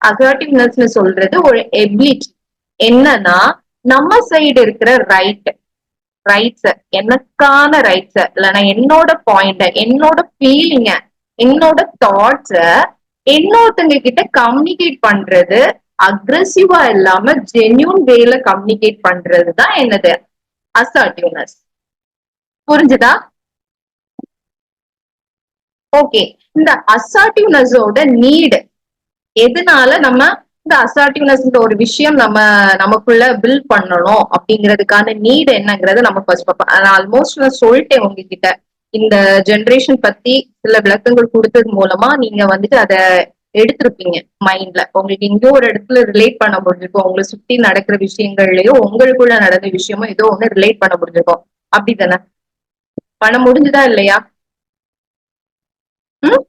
Assertiveness சொல்றது ஒரு ability. என்னன்னா நம்ம சைடு இருக்கிற ரைட்ஸ், எனக்கான ரைட்ஸ் இல்லைன்னா என்னோட பாயிண்ட், என்னோட ஃபீலிங்க, என்னோட தாட்ஸ இன்னொருத்தங்க கிட்ட கம்யூனிகேட் பண்றது, அக்ரெசிவா இல்லாம ஜென்யூன் வேல கம்யூனிகேட் பண்றது தான் என்னது அசர்ட்டிவ்னஸ். புரிஞ்சுதா? ஓகே. இந்த அசர்ட்டிவ்னஸோட நீடு எதனால நம்ம இந்த அசர்ட்டிவ்னஸ் ஒரு விஷயம் நமக்குள்ள பில்ட் பண்ணணும் அப்படிங்கிறதுக்கான நீட் என்னங்கறத நம்ம ஃபர்ஸ்ட் பார்ப்போம். ஆல்மோஸ்ட் நான் சொல்லிட்டேன் உங்ககிட்ட. இந்த ஜெனரேஷன் பத்தி சில விளக்கங்கள் கொடுத்தது மூலமா நீங்க வந்துட்டு அதை எடுத்திருப்பீங்க மைண்ட்ல. உங்களுக்கு எங்கேயோ ஒரு இடத்துல ரிலேட் பண்ண முடிஞ்சிருக்கும். உங்களை சுத்தி நடக்கிற விஷயங்கள்லயோ உங்களுக்குள்ள நடந்த விஷயமோ ஏதோ ஒண்ணு ரிலேட் பண்ண முடிஞ்சிருக்கும். அப்படித்தானே? பண்ண முடிஞ்சுதா இல்லையா? ம்.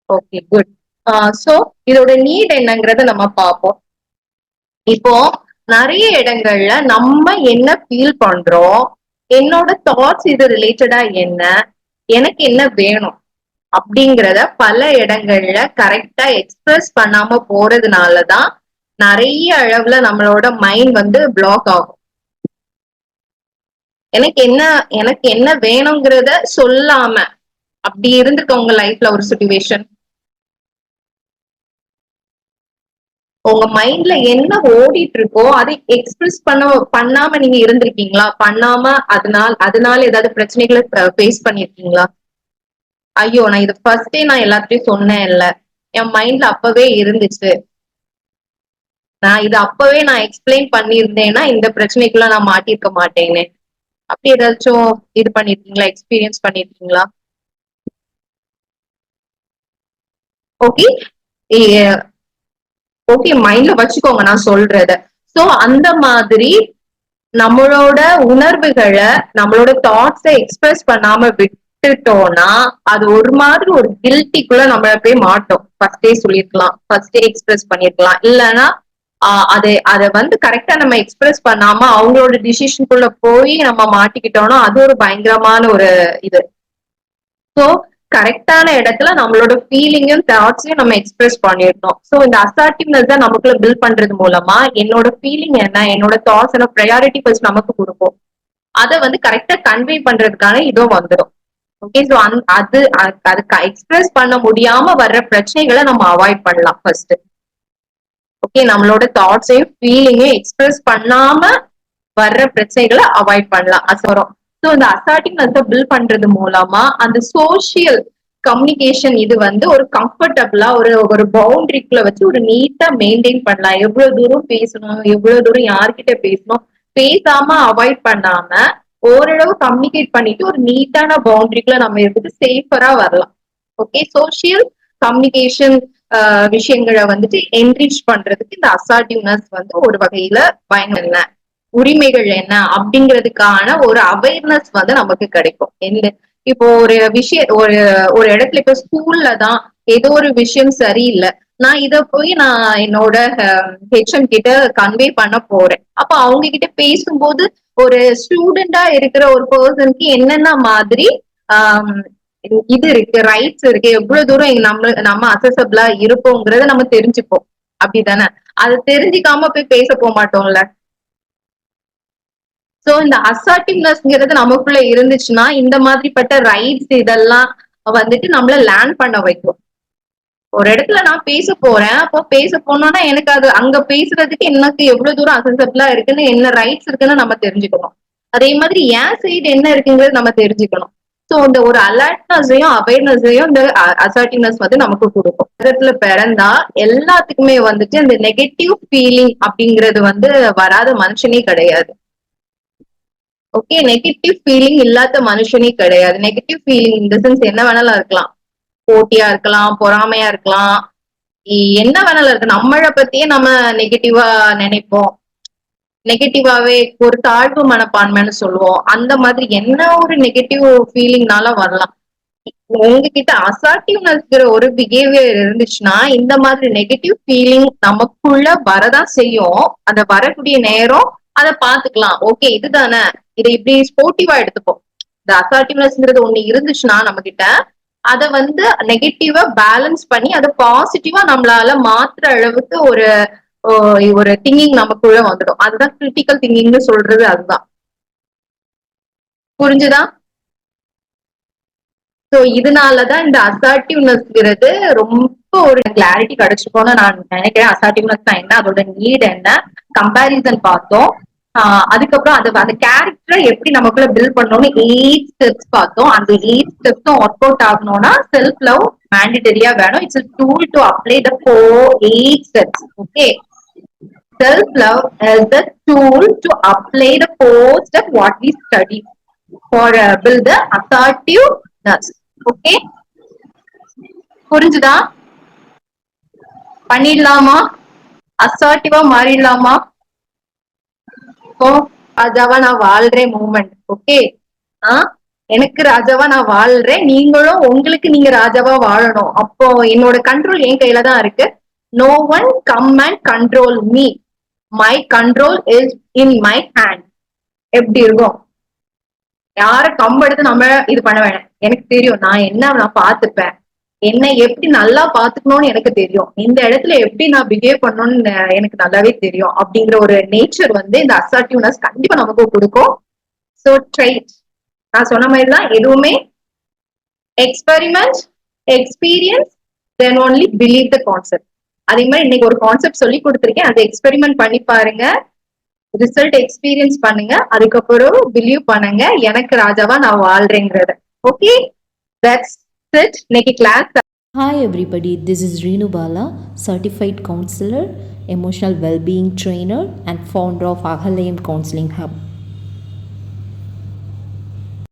Okay, good. சோ இதோட நீட் என்னங்கறத நம்ம பார்ப்போம். இப்போ நிறைய இடங்கள்ல நம்ம என்ன ஃபீல் பண்றோம், என்னோட தாட்ஸ் இது ரிலேட்டடா என்ன, எனக்கு என்ன வேணும் அப்படிங்கறத பல இடங்கள்ல கரெக்டா எக்ஸ்பிரஸ் பண்ணாம போறதுனாலதான் நிறைய அளவுல நம்மளோட மைண்ட் வந்து பிளாக் ஆகும். எனக்கு என்ன வேணுங்கிறத சொல்லாம அப்படி இருந்திருக்க உங்க லைஃப்ல ஒரு சிச்சுவேஷன்? உங்க மைண்ட்ல என்ன ஓடிட்டு இருக்கோ அதை எக்ஸ்பிரஸ் பண்ணாம நீங்க இருந்திருக்கீங்களா? பண்ணாம அதனால ஏதாவது பிரச்சனைகளை ஃபேஸ் பண்ணிருக்கீங்களா? ஐயோ, நான் இது ஃபர்ஸ்டே நான் எல்லாத்தையும் சொன்னேன் இல்ல, என் மைண்ட்ல அப்பவே இருந்துச்சு, நான் இது அப்பவே நான் எக்ஸ்பிளைன் பண்ணியிருந்தேன்னா இந்த பிரச்சனைக்குள்ள நான் மாட்டிருக்க மாட்டேன்னு, அப்படி ஏதாச்சும் இது பண்ணிருக்கீங்களா? எக்ஸ்பீரியன்ஸ் பண்ணிருக்கீங்களா? ஓகே. ஓகே, மைண்ட்ல வச்சுக்கோங்க நான் சொல்றத. சோ அந்த மாதிரி நம்மளோட உணர்வுகளை, நம்மளோட தாட்ஸை எக்ஸ்பிரஸ் பண்ணாம விட்டுட்டோம்னா அது ஒரு மாதிரி ஒரு கில்ட்டிக்குள்ள நம்மள போய் மாட்டோம். ஃபர்ஸ்டே சொல்லிருக்கலாம், ஃபர்ஸ்டே எக்ஸ்பிரஸ் பண்ணிருக்கலாம். இல்லைன்னா அதை வந்து கரெக்டா நம்ம எக்ஸ்பிரஸ் பண்ணாம அவங்களோட டிசிஷனுக்குள்ள போய் நம்ம மாட்டிக்கிட்டோம்னா அது ஒரு பயங்கரமான ஒரு இது. சோ கரெக்டான இடத்துல நம்மளோட ஃபீலிங்கும் தாட்ஸையும் நம்ம எக்ஸ்பிரஸ் பண்ணிடணும். சோ இந்த அசர்ட்டிவ்னஸ் தான் நமக்குள்ள பில்ட் பண்றது மூலமா என்னோட ஃபீலிங் என்ன, என்னோட தாட்ஸ் என்ன, ப்ரையாரிட்டி ஃபர்ஸ்ட் நமக்கு கொடுப்போம். அதை வந்து கரெக்டா கன்வே பண்றதுக்கான இதுவும் வந்துடும். ஓகே. சோ அது எக்ஸ்பிரஸ் பண்ண முடியாம வர்ற பிரச்சனைகளை நம்ம அவாய்ட் பண்ணலாம் ஃபர்ஸ்ட். ஓகே, நம்மளோட தாட்ஸையும் ஃபீலிங்கையும் எக்ஸ்பிரஸ் பண்ணாம வர்ற பிரச்சனைகளை அவாய்ட் பண்ணலாம். அசரம். ஸோ இந்த அசர்ட்டிவ்னஸ் பில்ட் பண்றது மூலமா அந்த சோசியல் கம்யூனிகேஷன் இது வந்து ஒரு கம்ஃபர்டபுளா ஒரு ஒரு பவுண்டரிக்குள்ள வச்சு ஒரு நீட்டா மெயின்டைன் பண்ணலாம். எவ்வளவு தூரம் பேசணும், எவ்வளவு தூரம் யார்கிட்ட பேசணும், பேசாம அவாய்ட் பண்ணாம ஓரளவு கம்யூனிகேட் பண்ணிட்டு ஒரு நீட்டான பவுண்டரிக்குள்ள நம்ம இருந்துட்டு சேஃபரா வரலாம். ஓகே. சோசியல் கம்யூனிகேஷன் விஷயங்களை வந்துட்டு என்ரிச் பண்றதுக்கு இந்த அசர்ட்டிவ்னஸ் வந்து ஒரு வகையில பயன் உரிமைகள் என்ன அப்படிங்கிறதுக்கான ஒரு அவேர்னஸ் வந்து நமக்கு கிடைக்கும். இப்போ ஒரு விஷயம் ஒரு ஒரு இடத்துல இப்ப ஸ்கூல்ல தான் ஏதோ ஒரு விஷயம் சரியில்லை, நான் இத போய் நான் என்னோட ஹெச்எம் கிட்ட கன்வே பண்ண போறேன். அப்ப அவங்க கிட்ட பேசும்போது ஒரு ஸ்டூடெண்டா இருக்கிற ஒரு பர்சனுக்கு என்னென்ன மாதிரி ஆஹ் இது இருக்கு, ரைட்ஸ் இருக்கு, எவ்வளவு தூரம் நம்ம அசசபிளா இருப்போங்கிறத நம்ம தெரிஞ்சுப்போம். அப்படித்தானே? அது தெரிஞ்சுக்காம போய் பேச போக மாட்டோம்ல. சோ இந்த அசர்ட்டிவ்னஸ்ங்கிறது நமக்குள்ள இருந்துச்சுன்னா இந்த மாதிரிப்பட்ட ரைட்ஸ் இதெல்லாம் வந்துட்டு நம்மள லேர்ன் பண்ண வைக்கும். ஒரு இடத்துல நான் பேச போறேன், அப்போ பேச போனோம்னா எனக்கு அது அங்க பேசுறதுக்கு எனக்கு எவ்வளவு தூரம் அசசபிளா இருக்குன்னு, என்ன ரைட்ஸ் இருக்குன்னு நம்ம தெரிஞ்சுக்கணும். அதே மாதிரி என் சைடு என்ன இருக்குங்கிறது நம்ம தெரிஞ்சுக்கணும். சோ இந்த ஒரு அலர்ட்னஸையும் அவேர்னஸையும் இந்த அசர்ட்டிவ்னஸ் வந்து நமக்கு கொடுக்கும். இடத்துல பிறந்தா எல்லாத்துக்குமே வந்துட்டு இந்த நெகட்டிவ் ஃபீலிங் அப்படிங்கிறது வந்து வராத மனுஷனே கிடையாது. ஓகே. நெகட்டிவ் ஃபீலிங் இல்லாத மனுஷனே கிடையாது. நெகட்டிவ் ஃபீலிங் இந்த சென்ஸ் என்ன வேணாலும் இருக்கலாம். போட்டியா இருக்கலாம், பொறாமையா இருக்கலாம், என்ன வேணாலும் இருக்கு. நம்மளை பத்தியே நம்ம நெகட்டிவா நினைப்போம், நெகட்டிவாவே ஒரு தாழ்வு மனப்பான்மைன்னு சொல்லுவோம். அந்த மாதிரி என்ன ஒரு நெகட்டிவ் ஃபீலிங்னால வரலாம். உங்ககிட்ட அசர்ட்டிவ்னஸ் ஒரு பிஹேவியர் இருந்துச்சுன்னா இந்த மாதிரி நெகட்டிவ் ஃபீலிங் நமக்குள்ள வரதான் செய்யும். அந்த வரக்கூடிய நேரம் அதை பாத்துக்கலாம். ஓகே, இதுதானே, இதை இப்படி ஸ்போர்ட்டிவா எடுத்துப்போம். இந்த அசர்ட்டிவ்னஸ்ங்கிறது ஒண்ணு இருந்துச்சுன்னா நம்ம கிட்ட அத வந்து நெகட்டிவா பேலன்ஸ் பண்ணி அதை பாசிட்டிவா நம்மளால மாத்துற அளவுக்கு ஒரு திங்கிங் நமக்குள்ள வந்துடும். அதுதான் கிரிட்டிக்கல் திங்கிங்னு சொல்றது. அதுதான். புரிஞ்சுதா? சோ இதனாலதான் இந்த அசர்ட்டிவ்னஸ்ங்கிறது ரொம்ப ஒரு கிளாரிட்டி கிடைச்சிருக்கும்னு நான் நினைக்கிறேன். அசர்ட்டிவ்னஸ் தான் என்ன, அதோட நீட் என்ன, கம்பேரிசன் பார்த்தோம். அதுக்கப்புறம் அந்த கேரக்டரை எப்படி நமக்குள்ள பில்ட் பண்ணணும்னு 8 ஸ்டெப்ஸ் பார்த்தோம். அந்த 8 ஸ்டெப்ஸும் ஒர்க் அவுட் ஆகணும்னா செல்ஃப் லவ் மேண்டிட்டரியா வேணும். It's tool to apply the 8 steps. Okay, self love is the tool to apply the 4 steps what we study for build the assertiveness. Okay, புரிஞ்சுதா? பண்ணிடலாமா? அசர்ட்டிவா மாறிடலாமா? ஓ, ராஜாவா நான் வாழ்றேன் மூமெண்ட். ஓகே, எனக்கு ராஜாவா நான் வாழ்றேன், நீங்களும் உங்களுக்கு நீங்க ராஜாவா வாழணும். அப்போ என்னோட கண்ட்ரோல் என் கையில தான் இருக்கு. No one come and control me, my control is in my hand. எப்படி இருக்கும்? யார கம்பெடுத்து நம்ம இது பண்ண வேணாம். எனக்கு தெரியும் நான் என்ன நான் பாத்துப்பேன், என்ன எப்படி நல்லா பாத்துக்கணும்னு எனக்கு தெரியும், இந்த இடத்துல எப்படி நான் பிஹேவ் பண்ணணும்னு எனக்கு நல்லாவே தெரியும். அப்படிங்கிற ஒரு நேச்சர் வந்து இந்த அசர்ட்டிவ்னஸ் கண்டிப்பா நமக்கு கொடுக்கும். சோ ட்ரைட், நான் சொன்ன மாதிரிதான் எதுவுமே experiment, experience, then only believe the concept. அதே மாதிரி இன்னைக்கு ஒரு கான்செப்ட் சொல்லி கொடுத்துருக்கேன், அதை எக்ஸ்பெரிமெண்ட் பண்ணி பாருங்க, ரிசல்ட் எக்ஸ்பீரியன்ஸ் பண்ணுங்க, அதுக்கப்புறம் பிலீவ் பண்ணுங்க எனக்கு ராஜாவா நான் வாழ்றேங்கிறத. ஓகே, தட்ஸ் இட் இன்னைக்கு class. Hi everybody, this is Reenu Bala, certified counselor, emotional well-being trainer and founder of Ahalayam Counseling Hub.